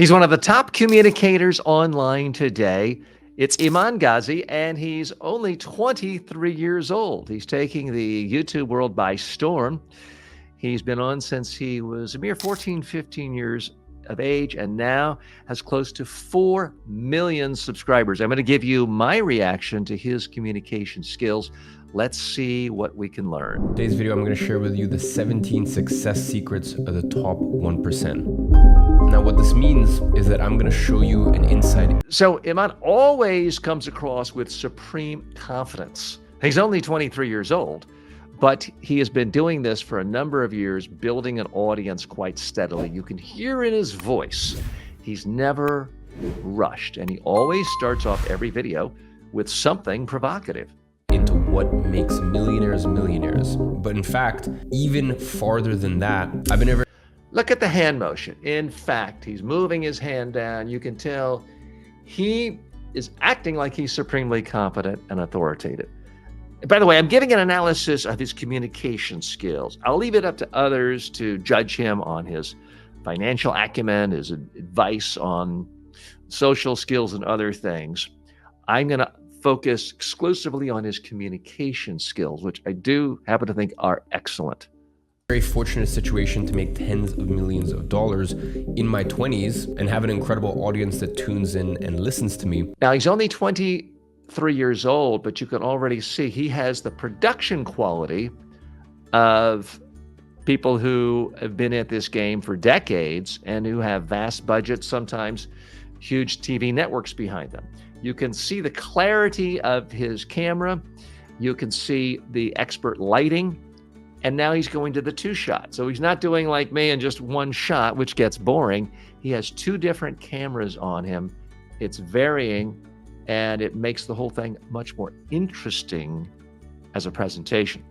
He's one of the top communicators online today. It's Iman Gadzhi, and he's only 23 years old. He's taking the YouTube world by storm. He's been on since he was a mere 14, 15 years of age, and now has close to 4 million subscribers. I'm going to give you my reaction to his communication skills. Let's see what we can learn. In today's video, I'm going to share with you the 17 success secrets of the top 1%. Now, what this means is that I'm going to show you an insight. So Iman always comes across with supreme confidence. He's only 23 years old, but he has been doing this for a number of years, building an audience quite steadily. You can hear in his voice, he's never rushed, and he always starts off every video with something provocative. Into what makes millionaires millionaires. But in fact, even farther than that, I've been ever... Look at the hand motion. In fact, he's moving his hand down. You can tell he is acting like he's supremely confident and authoritative. By the way, I'm giving an analysis of his communication skills. I'll leave it up to others to judge him on his financial acumen, his advice on social skills and other things. I'm going to focus exclusively on his communication skills, which I do happen to think are excellent. Very fortunate situation to make tens of millions of dollars in my 20s and have an incredible audience that tunes in and listens to me. Now, he's only 23 years old, but you can already see he has the production quality of people who have been at this game for decades and who have vast budgets, sometimes huge TV networks behind them. You can see the clarity of his camera. You can see the expert lighting. And now he's going to the two-shot. So he's not doing like me and just one shot, which gets boring. He has two different cameras on him. It's varying, and it makes the whole thing much more interesting as a presentation.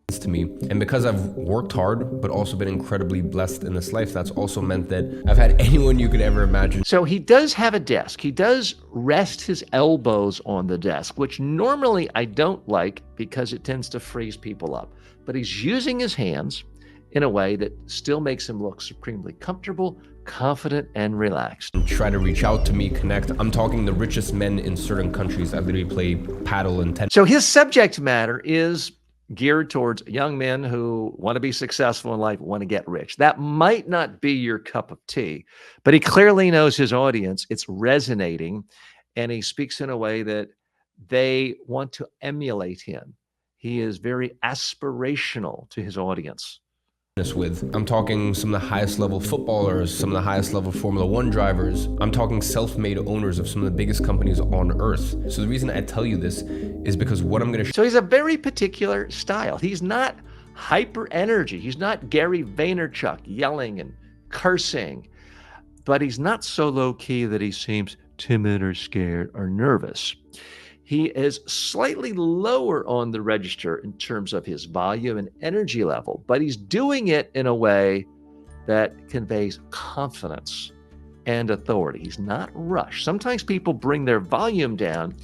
To me, and because I've worked hard but also been incredibly blessed in this life, that's also meant that I've had anyone you could ever imagine. So he does have a desk. He does rest his elbows on the desk, which normally I don't like because it tends to freeze people up. But he's using his hands in a way that still makes him look supremely comfortable, confident, and relaxed. And try to reach out to me, connect. I'm talking the richest men in certain countries. I literally play paddle and tennis. So his subject matter is geared towards young men who want to be successful in life, want to get rich. That might not be your cup of tea, but he clearly knows his audience. It's resonating, and he speaks in a way that they want to emulate him. He is very aspirational to his audience. I'm talking some of the highest level footballers, some of the highest level Formula 1 drivers. I'm talking self-made owners of some of the biggest companies on earth. So the reason I tell you this is because what I'm going to... So he's a very particular style. He's not hyper energy. He's not Gary Vaynerchuk yelling and cursing, but he's not so low key that he seems timid or scared or nervous. He is slightly lower on the register in terms of his volume and energy level, but he's doing it in a way that conveys confidence and authority. He's not rushed. Sometimes people bring their volume down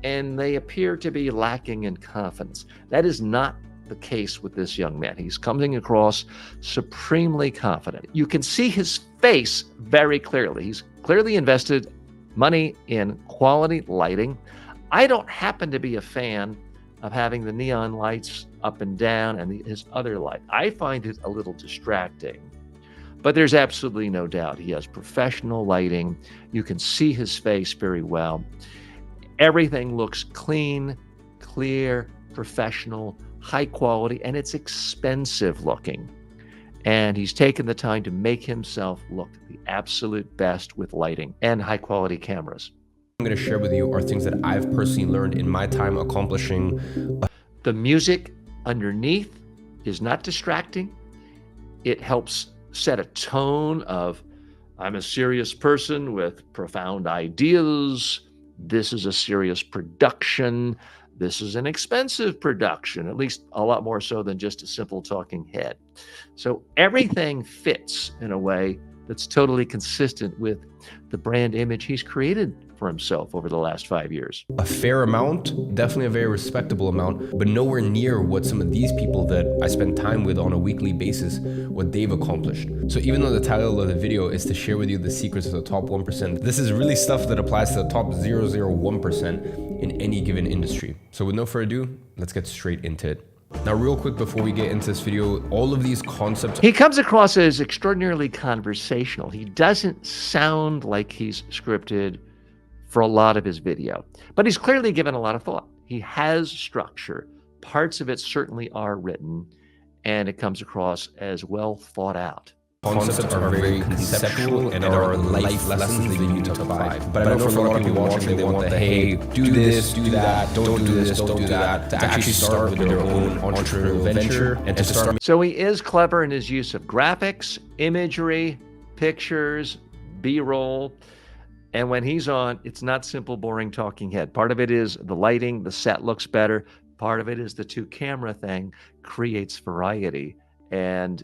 and they appear to be lacking in confidence. That is not the case with this young man. He's coming across supremely confident. You can see his face very clearly. He's clearly invested money in quality lighting. I don't happen to be a fan of having the neon lights up and down and his other light. I find it a little distracting, but there's absolutely no doubt he has professional lighting. You can see his face very well. Everything looks clean, clear, professional, high quality, and it's expensive looking. And he's taken the time to make himself look the absolute best with lighting and high quality cameras. I'm going to share with you are things that I've personally learned in my time accomplishing. The music underneath is not distracting. It helps set a tone of, I'm a serious person with profound ideas. This is a serious production. This is an expensive production, at least a lot more so than just a simple talking head. So everything fits in a way that's totally consistent with the brand image he's created for himself over the last 5 years. A fair amount, definitely a very respectable amount, but nowhere near what some of these people that I spend time with on a weekly basis, what they've accomplished. So even though the title of the video is to share with you the secrets of the top 1%, this is really stuff that applies to the top 0.001% in any given industry. So with no further ado, let's get straight into it. Now, real quick before we get into this video, all of these concepts... He comes across as extraordinarily conversational. He doesn't sound like he's scripted for a lot of his video, but he's clearly given a lot of thought. He has structure. Parts of it certainly are written, and it comes across as well thought out. Concepts are very conceptual and are life lessons that you need to apply. But I know for a lot of people watching, they want the, hey, do this, do that, don't do this, don't do that, to actually start with their own entrepreneurial venture and to start. So he is clever in his use of graphics, imagery, pictures, B-roll. And when he's on, it's not simple, boring talking head. Part of it is the lighting, the set looks better. Part of it is the two-camera thing creates variety. And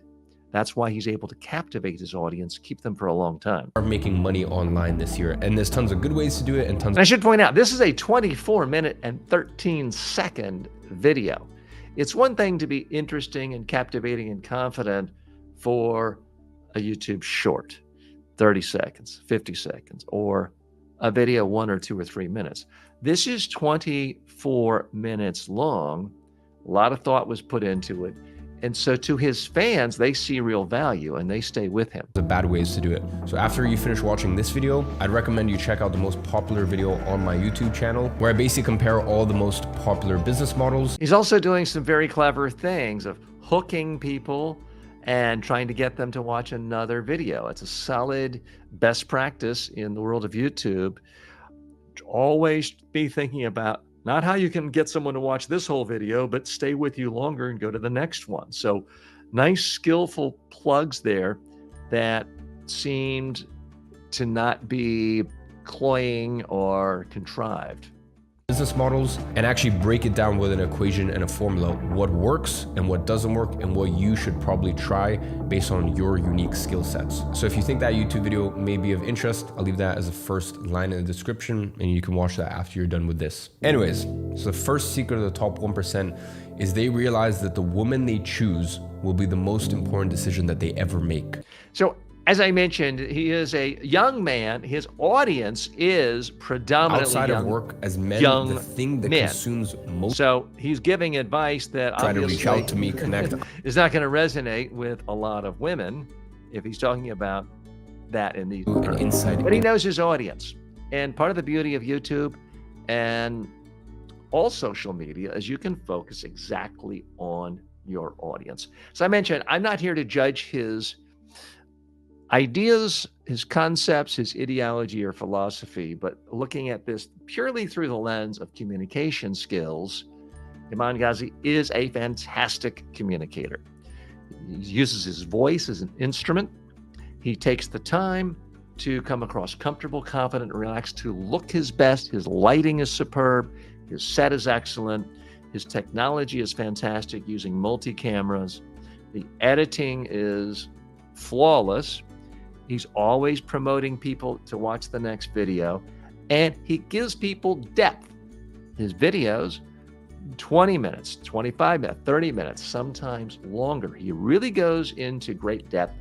that's why he's able to captivate his audience, keep them for a long time. Are making money online this year, and there's tons of good ways to do it and tons. And I should point out, this is a 24-minute and 13-second video. It's one thing to be interesting and captivating and confident for a YouTube short, 30 seconds, 50 seconds, or a video 1 or 2 or 3 minutes. This is 24 minutes long. A lot of thought was put into it. And so to his fans, they see real value and they stay with him. The bad ways to do it. So after you finish watching this video, I'd recommend you check out the most popular video on my YouTube channel, where I basically compare all the most popular business models. He's also doing some very clever things of hooking people and trying to get them to watch another video. It's a solid best practice in the world of YouTube. Always be thinking about not how you can get someone to watch this whole video, but stay with you longer and go to the next one. So nice, skillful plugs there that seemed to not be cloying or contrived. Business models, and actually break it down with an equation and a formula, what works and what doesn't work and what you should probably try based on your unique skill sets. So if you think that YouTube video may be of interest, I'll leave that as a first line in the description and you can watch that after you're done with this. Anyways, so the first secret of the top 1% is they realize that the woman they choose will be the most important decision that they ever make. So as I mentioned, he is a young man. His audience is predominantly outside young, of work as men, young the thing that men. Consumes most. So he's giving advice that Try to reach out to me, connect. is not going to resonate with a lot of women if he's talking about that in these terms. But he knows his audience. And part of the beauty of YouTube and all social media is you can focus exactly on your audience. So I mentioned, I'm not here to judge his ideas, his concepts, his ideology or philosophy, but looking at this purely through the lens of communication skills, Iman Gadzhi is a fantastic communicator. He uses his voice as an instrument. He takes the time to come across comfortable, confident, and relaxed, to look his best. His lighting is superb. His set is excellent. His technology is fantastic, using multi-cameras. The editing is flawless. He's always promoting people to watch the next video, and he gives people depth. His videos, 20 minutes, 25 minutes, 30 minutes, sometimes longer. He really goes into great depth,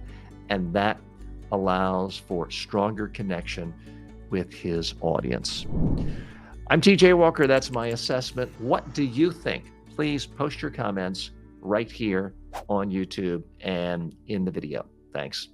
and that allows for stronger connection with his audience. I'm TJ Walker. That's my assessment. What do you think? Please post your comments right here on YouTube and in the video. Thanks.